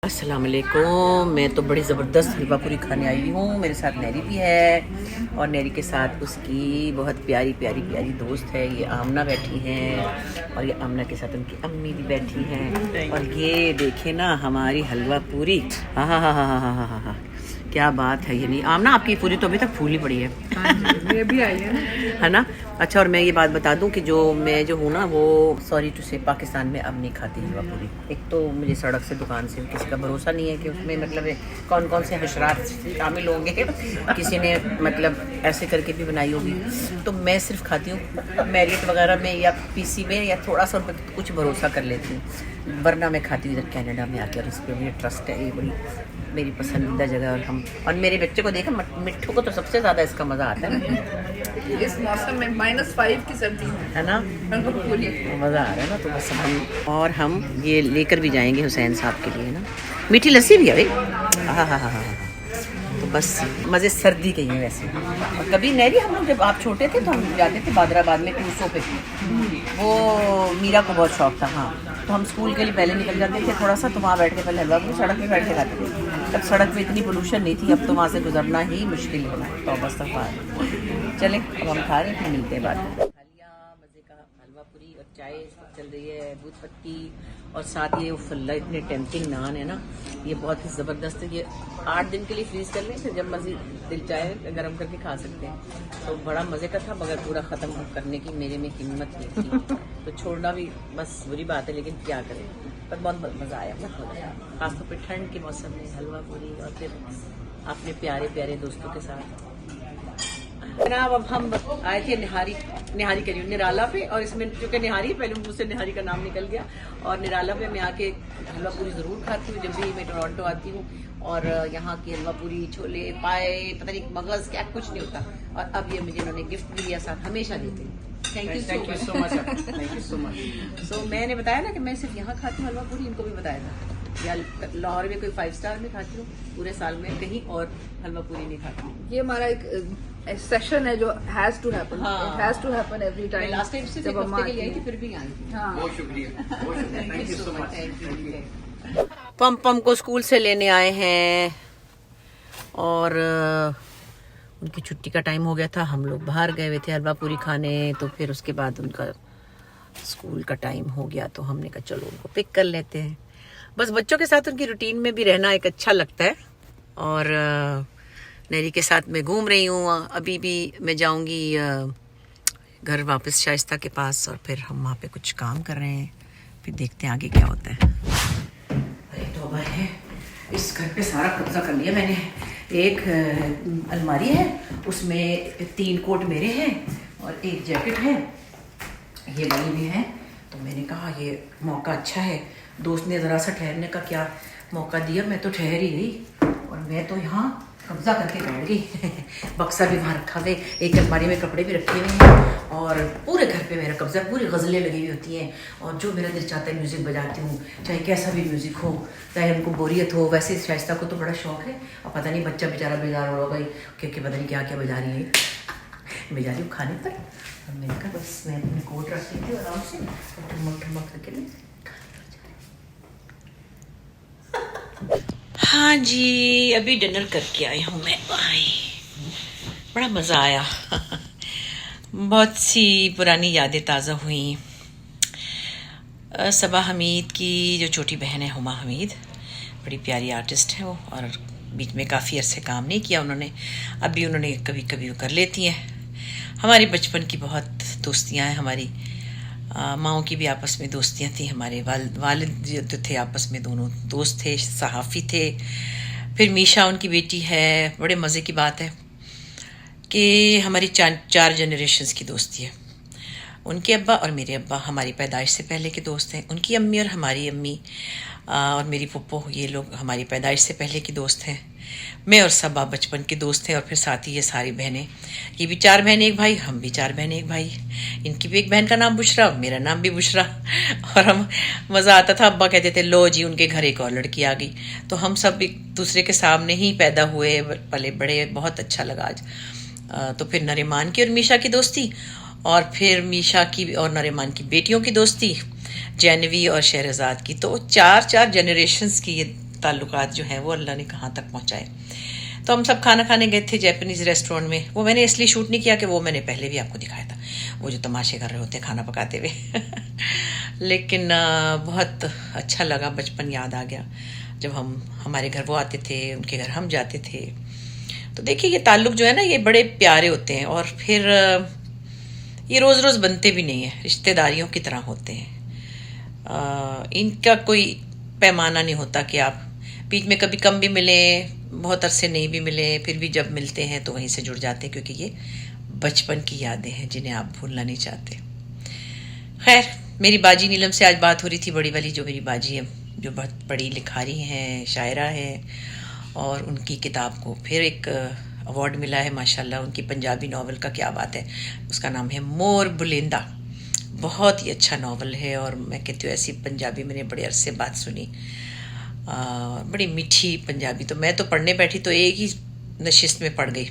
अस्सलाम वालेकुम। मैं तो बड़ी ज़बरदस्त हलवा पूरी खाने आई हूँ। मेरे साथ नैरी भी है और नैरी के साथ उसकी बहुत प्यारी प्यारी प्यारी दोस्त है। ये आमना बैठी हैं और ये आमना के साथ उनकी अम्मी भी बैठी हैं। और ये देखे ना हमारी हलवा पूरी, हाँ हाँ हाँ हाँ हाँ हाँ हाँ हाँ, क्या बात है। ये नहीं आमना, आपकी पूरी तो अभी तक फूली पड़ी है। ये भी आई है ना। अच्छा, और मैं ये बात बता दूं कि मैं जो हूँ ना, वो सॉरी टू से पाकिस्तान में अब नहीं खाती हलवा पूरी। एक तो मुझे सड़क से दुकान से किसी का भरोसा नहीं है कि उसमें मतलब कौन कौन से हशरात शामिल होंगे। किसी ने मतलब ऐसे करके भी बनाई होगी। तो मैं सिर्फ खाती हूँ मैरिट वगैरह में या पीसी में, या थोड़ा सा उन पर कुछ भरोसा कर लेती हूँ, वरना मैं खाती हूँ इधर कनाडा में आकर। इस पर मुझे ट्रस्ट है, ये बड़ी मेरी पसंदीदा जगह। और मेरे बच्चे को देखा, मिट्ठू को तो सबसे ज़्यादा इसका मज़ा आता है इस मौसम में -5 की सर्दी है ना, पूरी मज़ा आ रहा है ना। तो बस हम ये लेकर भी जाएंगे हुसैन साहब के लिए ना। मीठी लस्सी भी है भाई, हाँ हाँ हाँ हाँ। तो बस मज़े सर्दी के ही हैं वैसे। और कभी नैरी, हम लोग जब आप छोटे थे तो हम जाते थे बादराबाद में टूसों पे। वो मीरा को बहुत शौक था। हाँ, तो हम स्कूल के लिए पहले निकल जाते थे थोड़ा सा, तो वहाँ बैठ के पहले हलवा पूरी सड़क पे बैठ के खाते थे। तब सड़क पे इतनी पोल्यूशन नहीं थी, अब तो वहाँ से गुजरना ही मुश्किल है ना। तो बस तक चले, अब हम खा रहे हैं, फिर मिलते हैं बाद में। मज़े का हलवा पूरी और चाय चल रही है, दूध पत्ती, और साथ ये फल्ला इतने टेम्पटिंग नान है ना, ये बहुत ही ज़बरदस्त है। ये 8 दिन के लिए फ्रीज कर लें, फिर जब मज़े दिल चाहे गर्म करके खा सकते हैं। तो बड़ा मज़े का था, मगर पूरा ख़त्म करने की मेरे में हिम्मत नहीं थी। तो छोड़ना भी बस बुरी बात है, लेकिन क्या करें। पर बहुत मज़ा आया, बहुत मज़ा आया, खासतौर पर ठंड के मौसम में हलवा पूरी और फिर अपने प्यारे प्यारे दोस्तों के साथ। जनाब, अब हम आए थे निहारी करी निराला पे, और इसमें चूँकि निहारी, पहले मुझसे निहारी का नाम निकल गया। और निराला पे मैं आके हलवा पूरी ज़रूर खाती हूँ जब भी मैं टोरंटो आती हूँ। और यहाँ की हलवा पूरी, छोले, पाए, पता नहीं मगज़ क्या कुछ नहीं होता। और अब ये मुझे इन्होंने गिफ्ट भी दिया, साथ हमेशा देते हैं। Thank you so much. Thank you so much. So मैंने बताया ना कि मैं सिर्फ यहाँ खाती हूँ हलवा पूरी, इनको भी बताया था। या लाहौर में कोई 5 स्टार में खाती हूँ, पूरे साल में कहीं और हलवा पूरी नहीं खाती हूँ। ये हमारा एक सेशन है जो has to happen, it has to happen every time. Last time से जब हफ्ते के लिए आई थी, फिर भी आई थी। हाँ, बहुत शुक्रिया, थैंक यू सो मच। पम को स्कूल से लेने आए हैं और उनकी छुट्टी का टाइम हो गया था। हम लोग बाहर गए हुए थे हलवा पूरी खाने, तो फिर उसके बाद उनका स्कूल का टाइम हो गया, तो हमने कहा चलो उनको पिक कर लेते हैं। बस बच्चों के साथ उनकी रूटीन में भी रहना एक अच्छा लगता है। और नैरी के साथ मैं घूम रही हूँ। अभी भी मैं जाऊँगी घर वापस शाइस्ता के पास, और फिर हम वहाँ पे कुछ काम कर रहे हैं, फिर देखते हैं आगे क्या होता है। अरे तौबा है, इस घर पे सारा कब्जा कर लिया मैंने। एक अलमारी है, उसमें 3 कोट मेरे हैं और एक जैकेट है, ये वाली भी है। तो मैंने कहा ये मौका अच्छा है, दोस्त ने ज़रा सा ठहरने का क्या मौका दिया, मैं तो ठहर ही गई। और मैं तो यहाँ कब्जा करके बैठ गई। बक्सा भी वहाँ रखा हुआ, एक अलमारी में कपड़े भी रखे हुए हैं, और पूरे घर पे मेरा कब्जा, पूरी गज़लें लगी हुई होती हैं। और जो मेरा दिल चाहता है म्यूज़िक बजाती हूँ, चाहे कैसा भी म्यूज़िक हो, चाहे उनको बोरियत हो। वैसे शाइस्ता को तो बड़ा शौक है, और पता नहीं बच्चा बेचारा बेजार हो गई क्योंकि पता नहीं क्या क्या बजा रही है। मैं जा रही हूँ खाने पर, और मैंने कहा बस मैं अपनी कोट रख लेती हूँ आराम से, ठमक ठमक करके ले। हाँ जी, अभी डिनर करके आई हूँ मैं। भाई बड़ा मज़ा आया। बहुत सी पुरानी यादें ताज़ा हुई। सबा हमीद की जो छोटी बहन है, हुमा हमीद, बड़ी प्यारी आर्टिस्ट है वो, और बीच में काफ़ी अरसे काम नहीं किया उन्होंने, अभी उन्होंने कभी कभी वो कर लेती हैं। हमारी बचपन की बहुत दोस्तियाँ हैं, हमारी माँओं की भी आपस में दोस्तियाँ थी। हमारे वालिद जो थे आपस में दोनों दोस्त थे, सहाफ़ी थे। फिर मीशा उनकी बेटी है। बड़े मज़े की बात है कि हमारी 4 जनरेशन्स की दोस्ती है। उनके अब्बा और मेरे अब्बा हमारी पैदाइश से पहले के दोस्त हैं। उनकी अम्मी और हमारी अम्मी और मेरी पुप्पो, ये लोग हमारी पैदाइश से पहले की दोस्त हैं। मैं और सबा बचपन के दोस्त हैं, और फिर साथ ही ये सारी बहनें, ये भी 4 बहनें 1 भाई, हम भी 4 बहनें 1 भाई। इनकी भी एक बहन का नाम बुशरा, मेरा नाम भी बुशरा। और हम मज़ा आता था, अब्बा कहते थे लो जी उनके घर एक और लड़की आ गई। तो हम सब एक दूसरे के सामने ही पैदा हुए, पले बड़े, बहुत अच्छा लगा आज। तो फिर नरीमान की और मीशा की दोस्ती, और फिर मीशा की और नरीमान की बेटियों की दोस्ती, जैनवी और शहरजाद की। तो 4 जनरेशन्स की ये ताल्लुकात जो हैं वो अल्लाह ने कहाँ तक पहुँचाए। तो हम सब खाना खाने गए थे जापानीज़ रेस्टोरेंट में। वो मैंने इसलिए शूट नहीं किया कि वो मैंने पहले भी आपको दिखाया था, वो जो तमाशे कर रहे होते हैं खाना पकाते हुए लेकिन बहुत अच्छा लगा, बचपन याद आ गया जब हम हमारे घर वो आते थे, उनके घर हम जाते थे। तो देखिए ये ताल्लुक़ जो है ना ये बड़े प्यारे होते हैं, और फिर ये रोज़ रोज़ बनते भी नहीं हैं, रिश्तेदारियों की तरह होते हैं। इनका कोई पैमाना नहीं होता कि आप बीच में कभी कम भी मिले, बहुत अरसे नहीं भी मिले, फिर भी जब मिलते हैं तो वहीं से जुड़ जाते हैं, क्योंकि ये बचपन की यादें हैं जिन्हें आप भूलना नहीं चाहते। खैर, मेरी बाजी नीलम से आज बात हो रही थी, बड़ी वाली जो मेरी बाजी है, जो बहुत बड़ी लिखारी हैं, शायरा है, और उनकी किताब को फिर एक अवार्ड मिला है माशाल्लाह। उनकी पंजाबी नावल का क्या बात है, उसका नाम है मोर बुलेंदा। बहुत ही अच्छा नावल है, और मैं कहती हूँ ऐसी पंजाबी मैंने बड़े अरसे बाद सुनी, बड़ी मीठी पंजाबी। तो मैं तो पढ़ने बैठी तो एक ही नशिस्त में पढ़ गई।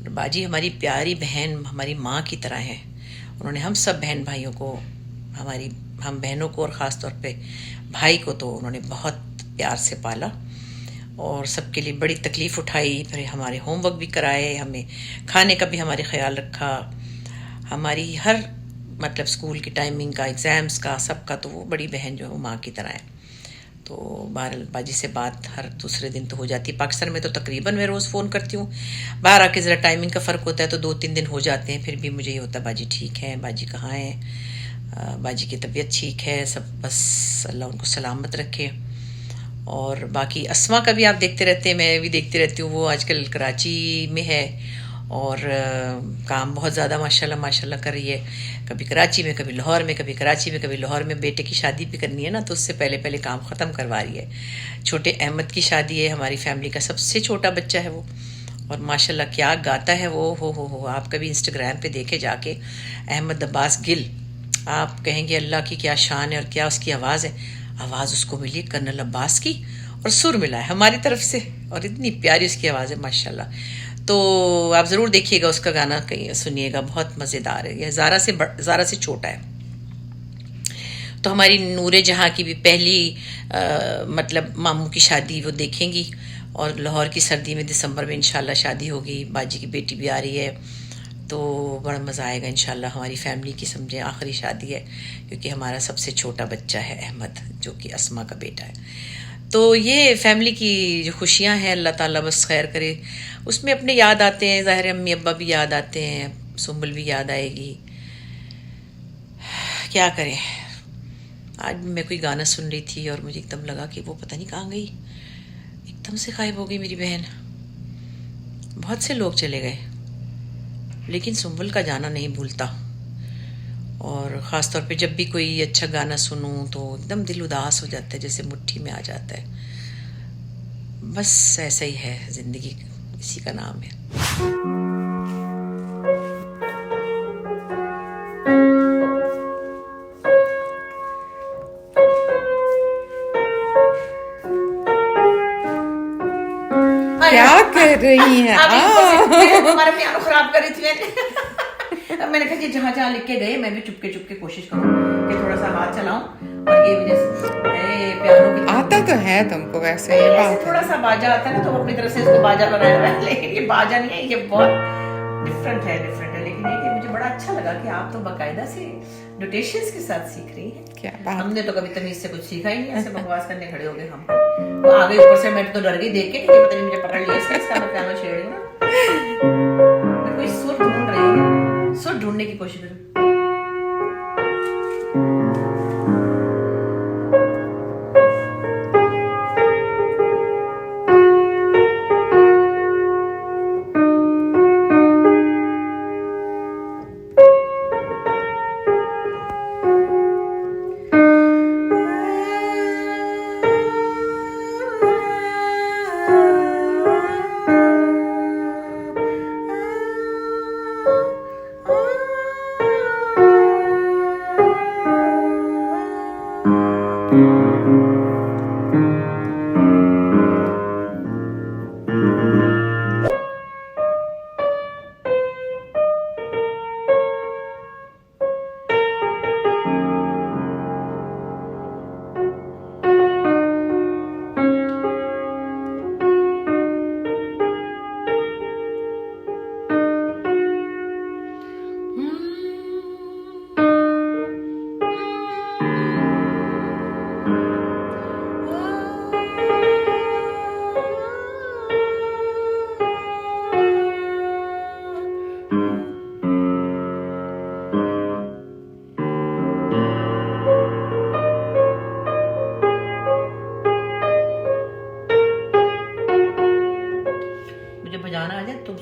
बाजी हमारी प्यारी बहन, हमारी माँ की तरह है। उन्होंने हम सब बहन भाइयों को, हम बहनों को और ख़ास तौर पे भाई को तो उन्होंने बहुत प्यार से पाला, और सबके लिए बड़ी तकलीफ़ उठाई, फिर हमारे होमवर्क भी कराए, हमें खाने का भी हमारे ख्याल रखा, हमारी हर मतलब स्कूल की टाइमिंग का, एग्ज़ाम्स का, सबका। तो वो बड़ी बहन जो है वो माँ की तरह है। तो बहरहाल बाजी से बात हर दूसरे दिन तो हो जाती है। पाकिस्तान में तो तकरीबन मैं रोज़ फ़ोन करती हूँ, बाहर आके ज़रा टाइमिंग का फ़र्क होता है तो 2-3 दिन हो जाते हैं। फिर भी मुझे ये होता है बाजी ठीक है, बाजी कहाँ है, बाजी की तबीयत ठीक है, सब बस अल्लाह उनको सलामत रखे। और बाकी अस्मा का भी आप देखते रहते हैं, मैं भी देखती रहती हूँ। वो आजकल कराची में है और काम बहुत ज़्यादा माशाल्लाह माशाल्लाह कर रही है। कभी कराची में, कभी लाहौर में, कभी कराची में, कभी लाहौर में। बेटे की शादी भी करनी है ना, तो उससे पहले पहले काम ख़त्म करवा रही है। छोटे अहमद की शादी है, हमारी फैमिली का सबसे छोटा बच्चा है वो, और माशाल्लाह क्या गाता है वो, हो। आप कभी इंस्टाग्राम पे देखे जाके अहमद अब्बास गिल, आप कहेंगे अल्लाह की क्या शान है और क्या उसकी आवाज़ है। आवाज़ उसको मिली कर्नल अब्बास की, और सुर मिला है हमारी तरफ से, और इतनी प्यारी उसकी आवाज़ है माशाल्लाह। तो आप ज़रूर देखिएगा उसका गाना, कहीं सुनिएगा, बहुत मज़ेदार है। यह ज़ारा से छोटा है। तो हमारी नूरे जहाँ की भी पहली मतलब मामू की शादी वो देखेंगी, और लाहौर की सर्दी में दिसंबर में इंशाल्लाह शादी होगी। बाजी की बेटी भी आ रही है, तो बड़ा मज़ा आएगा इंशाल्लाह। हमारी फैमिली की समझे आखिरी शादी है, क्योंकि हमारा सबसे छोटा बच्चा है अहमद, जो कि अस्मा का बेटा है। तो ये फैमिली की जो खुशियाँ हैं, अल्लाह ताला बस खैर करे। उसमें अपने याद आते हैं, ज़ाहिर अम्मी अब्बा भी याद आते हैं, सुम्बुल भी याद आएगी। क्या करें। आज मैं कोई गाना सुन रही थी और मुझे एकदम लगा कि वो पता नहीं कहाँ गई, एकदम से गायब हो गई मेरी बहन। बहुत से लोग चले गए, लेकिन सुम्बुल का जाना नहीं भूलता। और ख़ास तौर पे जब भी कोई अच्छा गाना सुनूं तो एकदम दिल उदास हो जाता है, जैसे मुट्ठी में आ जाता है। बस ऐसा ही है ज़िंदगी, इसी का नाम है। क्या कर रही हैं आप? हमारा पियानो खराब कर रही थी मैंने कहा कि जहाँ लिख के गए मैं भी चुपके चुपके कोशिश करूँ कि थोड़ा सा हाथ चलाऊं, और ये पियानो की आता तो है तुमको वैसे, ये बात थोड़ा सा बाजा आता है ना, तो अपनी तरफ से इसको बाजा बनाया हुआ है, लेकिन ये बाजा नहीं है, ये बहुत डिफरेंट है। लेकिन ये मुझे बड़ा अच्छा लगा कि आप तो बाकायदा से नोटेशंस के साथ सीख रही हैं। क्या बात। हमने तो कभी तमीज से कुछ सीखा ही नहीं, ऐसे बकवास करने खड़े हो गए हम। तो आगे ऊपर से मैं तो डर गई देख के कि पता नहीं मुझे पकड़ लिया इसका, मैं पियानो छेड़ रही हूँ ना। मैं कोई सुर ढूंढ रही हूँ, सुर ढूंढने की कोशिश कर रही हूँ।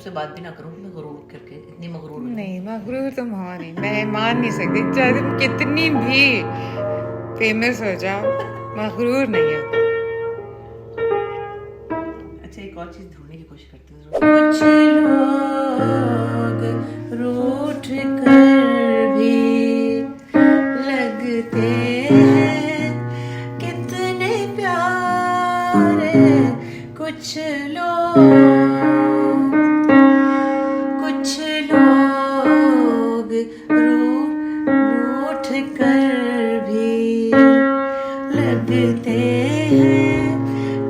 से बात भी ना करूँ मैं गुरूर करके, इतनी मगरूर हूँ। नहीं मगरूर तुम हो नहीं, मैं मान नहीं सकती, चाहे तुम कितनी भी फेमस हो जाओ मगरूर नहीं हो। अच्छा एक और चीज ढूंढने की कोशिश करती हूँ। कुछ लोग रूठ कर भी लगते हैं कितने प्यारे, कुछ लोग रूठ कर भी लगते हैं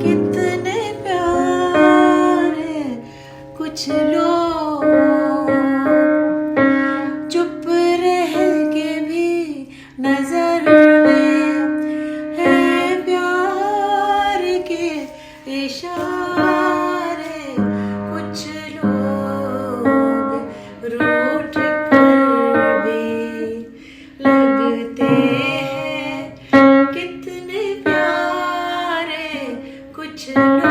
कितने प्यारे, कुछ लोग चुप रह के भी नजर में है प्यार के इशारे, कुछ लोग रूठ कर भी लगते हैं कितने प्यारे, कुछ लोग।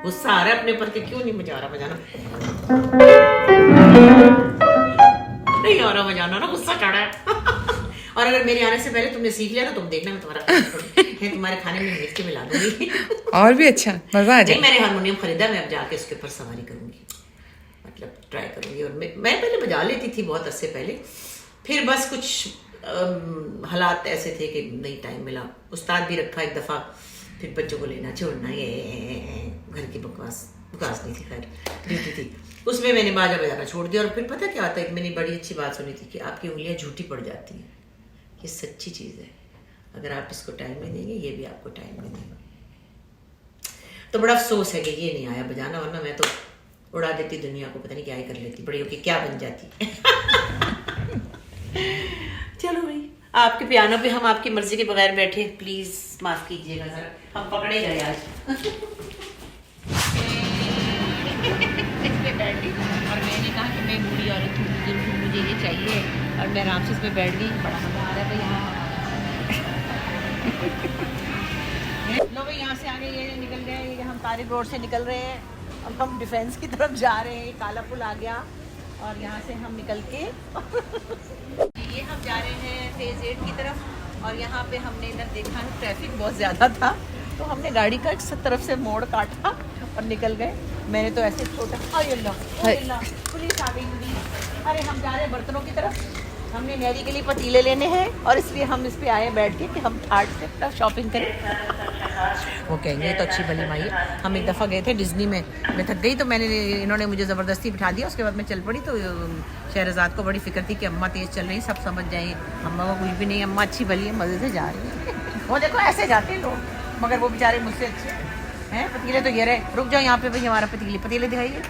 गुस्सा आ रहा है अपने पर के, क्यों नहीं मजा आ रहा बजाना? नहीं आ रहा बजाना ना, गुस्सा चढ़ा है। और अगर मेरे आने से पहले तुमने सीख लिया तो तुम देखना मैं तुम्हारे खाने में मिर्च मिला दूंगी। और भी अच्छा मजा आ जाए। नहीं मैंने हारमोनियम खरीदा, मैं अब जाके उसके ऊपर सवारी करूंगी, मतलब ट्राई करूंगी। और मैं पहले बजा लेती थी बहुत अरसे पहले, फिर बस कुछ हालात ऐसे थे कि नहीं टाइम मिला। उस्ताद भी रखा एक दफ़ा, फिर बच्चों को लेना छोड़ना, ये घर की बकवास नहीं थी, खैर ड्यूटी थी, उसमें मैंने बाजा बजाना छोड़ दिया। और फिर पता क्या आता है, मैंने बड़ी अच्छी बात सुनी थी कि आपकी उंगलियां झूठी पड़ जाती हैं। ये सच्ची चीज़ है, अगर आप इसको टाइम नहीं देंगे ये भी आपको टाइम नहीं देगा। तो बड़ा अफसोस है कि ये नहीं आया बजाना, वरना मैं तो उड़ा देती दुनिया को, पता नहीं क्या ही कर लेती, बड़ी होके क्या बन जाती। चलो भाई, आपके पियानो पे हम आपकी मर्जी के बगैर बैठे, प्लीज माफ कीजिएगा सर, हम पकड़े गए आज। और मैंने कहा कि मैं बूढ़ी औरत हूँ, बुजुर्ग हूँ, मुझे ये चाहिए, और मैं आराम से इसमें बैठ गई, बड़ा मजा आ रहा है भाई। लो भाई यहाँ से आगे ये निकल गए, ये हम तारिक रोड से निकल रहे हैं, अब हम डिफेंस की तरफ जा रहे हैं। काला पुल आ गया और यहाँ से हम निकल के ये हम जा रहे हैं फेज 8 की तरफ। और यहाँ पे हमने इधर देखा ट्रैफिक बहुत ज़्यादा था, तो हमने गाड़ी का एक तरफ से मोड़ काटा और निकल गए। मैंने तो ऐसे छोटा पुलिस आ गई पूरी। अरे हम जा रहे हैं बर्तनों की तरफ, हमने नैरी के लिए पतीले लेने हैं और इसलिए हम इस पे आए बैठ के कि हम थाट से अपना शॉपिंग करें। वो कहेंगे तो अच्छी भली माई है। हम एक दफ़ा गए थे डिज्नी में, मैं थक गई तो इन्होंने मुझे ज़बरदस्ती बिठा दिया, उसके बाद मैं चल पड़ी। तो शहरज़ाद को बड़ी फिक्र थी कि अम्मा तेज़ चल रही, सब समझ जाएंगे, अम्मा को कुछ भी नहीं, अम्मा अच्छी भली है, मज़े से जा रही है। वो देखो ऐसे जाते हैं लोग, मगर वो बेचारे मुझसे अच्छे हैं। पतीले तो ये रहे, रुक जाओ यहाँ पे भाई, हमारा पतीले दिखाइए।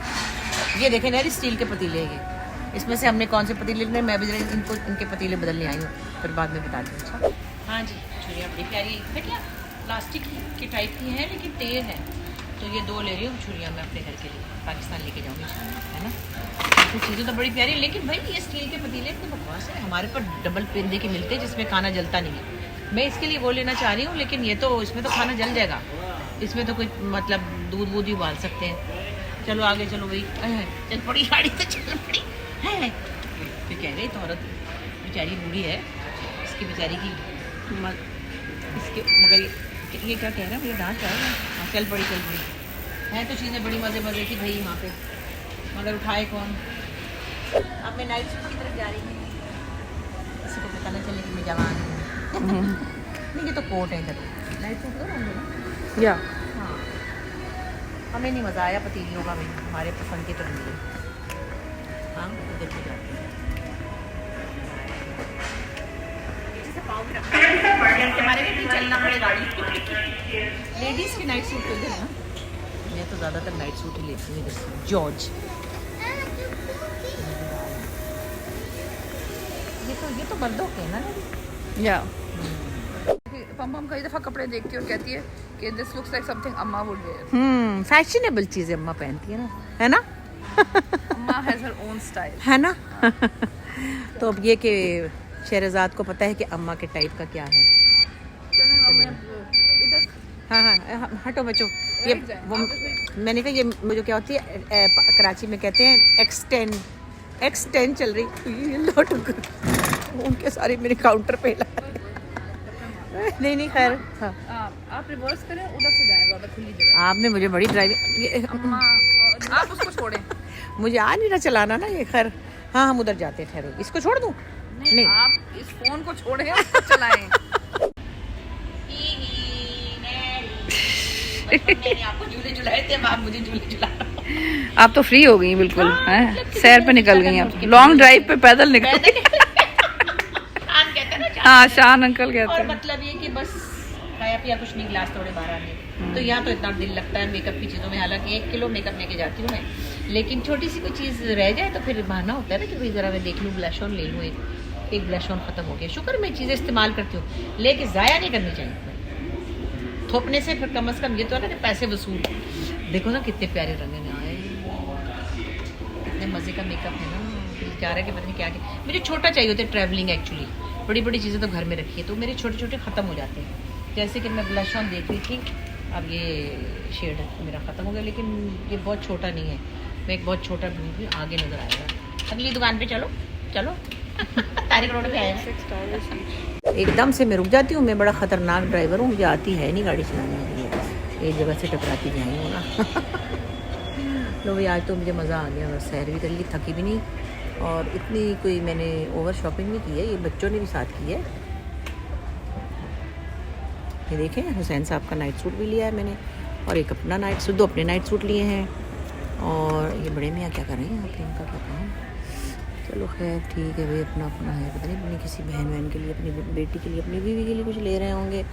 ये देखें नैरी स्टील के पतीले ये, इसमें से हमने कौन से पतीले लेने, मैं भी इनको इनके पतीले बदलने आई हूँ, फिर बाद में बता दूँ। अच्छा हाँ जी, छुरियाँ बड़ी प्यारी बेटिया प्लास्टिक की टाइप की है लेकिन तेज़ है, तो ये 2 ले रही हूँ छुरियाँ मैं अपने घर के लिए, पाकिस्तान लेके जाऊँगी, है ना। तो चीज़ें तो बड़ी प्यारी, लेकिन भाई ये स्टील के पतीले इतने बकवास है। हमारे पर डबल पेंदे के मिलते हैं जिसमें खाना जलता नहीं है, मैं इसके लिए वो लेना चाह रही हूँ, लेकिन ये तो इसमें तो खाना जल जाएगा, इसमें तो कोई मतलब दूध ही उबाल सकते हैं। चलो आगे चलो भाई, चल पड़ी गाड़ी तो चल पड़ी है। फिर कह गई तो औरत बेचारी बूढ़ी है, इसकी बेचारी की इसके, मगर ये क्या कह रहा है, मुझे डांट रहा है। हाँ चल पड़ी है तो चीज़ें बड़ी मज़े की भाई यहाँ पे, मगर उठाए कौन। अब मैं नाइट सूट की तरफ जा रही हूँ, किसी को पता न चले कि मैं जवान हूँ। नहीं ये तो कोट है इधर, नाइट सूट तो हम लोग या हाँ, हमें नहीं मज़ा आया पतीलियों का भाई, हमारे पसंद की तो नहीं है। हाँ उधर को जाते हैं, हमारे लिए चलना पड़े गाड़ी। लेडीज़ की नाइट सूट तो इधर ना, मैं तो ज़्यादातर नाइट सूट ही लेती हूँ इधर से। जॉर्ज ये तो मर्दों के ना या पम कई दफ़ा कपड़े देखती है और कहती है कि दिस लुक्स लाइक समथिंग अम्मा वुड वेयर। फैशनेबल चीज़ें अम्मा पहनती है ना, है ना। अम्मा हैज़ हर ओन स्टाइल, है ना। तो अब ये कि शहरज़ाद को पता है कि अम्मा के टाइप का क्या है। हाँ हाँ हटो बच्चों। ये बैठ जाएं, वो आप उसमें- मैंने कहा ये मुझे क्या होती है कराची में कहते हैं एक्सटेंड चल रही। ये लौट उनके सारे मेरे काउंटर पे ला नहीं खैर हाँ। आप रिवर्स करें, उधर से जाएं, ज़्यादा खुली जगह। आपने मुझे बड़ी ड्राइविंग अम्मा आप उसको छोड़ें। मुझे आ नहीं रहा चलाना ना ये। खैर हाँ हम उधर जाते हैं, ठहरो इसको छोड़ दूँ। नहीं आप इस फोन को छोड़ें, उसको चलाएं। मैंने आपको झूले झुलाए थे, अब आप मुझे झूले झुला रहे हो। आप तो फ्री हो गई बिल्कुल हैं, सैर पे निकल गई आप, लॉन्ग ड्राइव पे पैदल निकल गई। शान कहते हैं ना, हाँ शान अंकल कहते और हैं। मतलब ये कि बस खाया पिया कुछ नहीं, गिलास थोड़े बाहर आने। तो यहाँ तो इतना दिल लगता है मेकअप की चीज़ों में। हालांकि 1 किलो मेकअप लेके जाती हूँ मैं, लेकिन छोटी सी कोई चीज़ रह जाए तो फिर बहाना होता है ना कि भाई ज़रा मैं देख लूँ, ब्लश ऑन ले लूँ। एक ब्लश ऑन ख़त्म हो गया, शुक्र मैं चीज़ें इस्तेमाल करती हूँ, लेकिन ज़ाया नहीं करनी चाहिए। थोपने से फिर कम से कम ये तो है ना कि पैसे वसूल। देखो ना कितने प्यारे रंग में आए, इतने मज़े का मेकअप है ना। दिल चाह रहा है कि पता नहीं क्या क्या मुझे छोटा चाहिए होता है ट्रैवलिंग एक्चुअली। बड़ी बड़ी चीज़ें तो घर में रखी है, तो मेरे छोटे छोटे ख़त्म हो जाते हैं। जैसे कि मैं ब्लश ऑन देख रही थी, अब ये शेड मेरा ख़त्म हो गया, लेकिन ये बहुत छोटा नहीं है। मैं एक बहुत छोटा ढूंढूंगी, आगे नज़र आएगा। अगली दुकान पे चलो चलो। तारिक रोड पे आया है। एकदम से मैं रुक जाती हूँ, मैं बड़ा ख़तरनाक ड्राइवर हूँ, मुझे आती है नहीं गाड़ी चलाने के लिए, एक जगह से टकराती जाई हूँ ना। लो भाई आज तो मुझे मज़ा आ गया, बस सैर भी कर ली, थकी भी नहीं, और इतनी कोई मैंने ओवर शॉपिंग नहीं की है, ये बच्चों ने भी साथ की है। ये देखें हुसैन साहब का नाइट सूट भी लिया है मैंने, और एक अपना नाइट सूट, 2 अपने नाइट सूट लिए हैं। और ये बड़े मियाँ क्या कर रहे हैं यहाँ पे, इनका क्या काम। चलो खैर ठीक है भाई, अपना अपना है। पता नहीं अपनी किसी बहन के लिए, अपनी बेटी के लिए, अपनी बीवी के लिए कुछ ले रहे होंगे,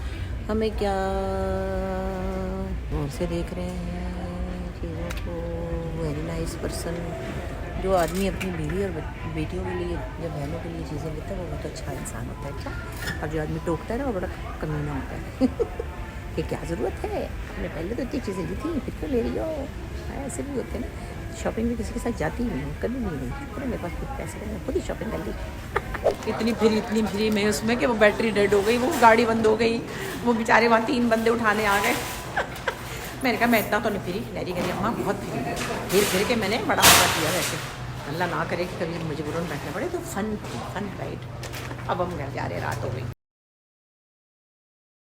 हमें क्या। और से देख रहे हैं चीज़ों को। वेरी नाइस पर्सन, जो आदमी अपनी बीवी और बेटियों के लिए या बहनों के लिए चीज़ें लेता है वो बहुत अच्छा इंसान होता है। अच्छा, और जो आदमी टोकता है ना वो बड़ा कमीना होता है। कि क्या ज़रूरत है, हमने पहले तो इतनी चीज़ें ली थी, फिर क्यों ले रही हो। ऐसे भी होते हैं ना। शॉपिंग भी किसी के साथ जाती ही नहीं, कभी भी नहीं। अरे मेरे पास खुद पैसे थे, मैं खुद ही शॉपिंग कर ली। इतनी फ्री में उसमें कि वो बैटरी डेड हो गई, वो गाड़ी बंद हो गई, वो बेचारे वहाँ 3 बंदे उठाने आ गए। मैंने कहा मैं इतना तो नहीं फ्री। नैरी कह रही अम्मा बहुत फ्री। फिर के मैंने बड़ा मज़ा किया। वैसे अल्लाह ना करे कि कभी मजबूरन बैठना पड़े, तो फन राइड। अब हम घर जा रहे, रात हो गई।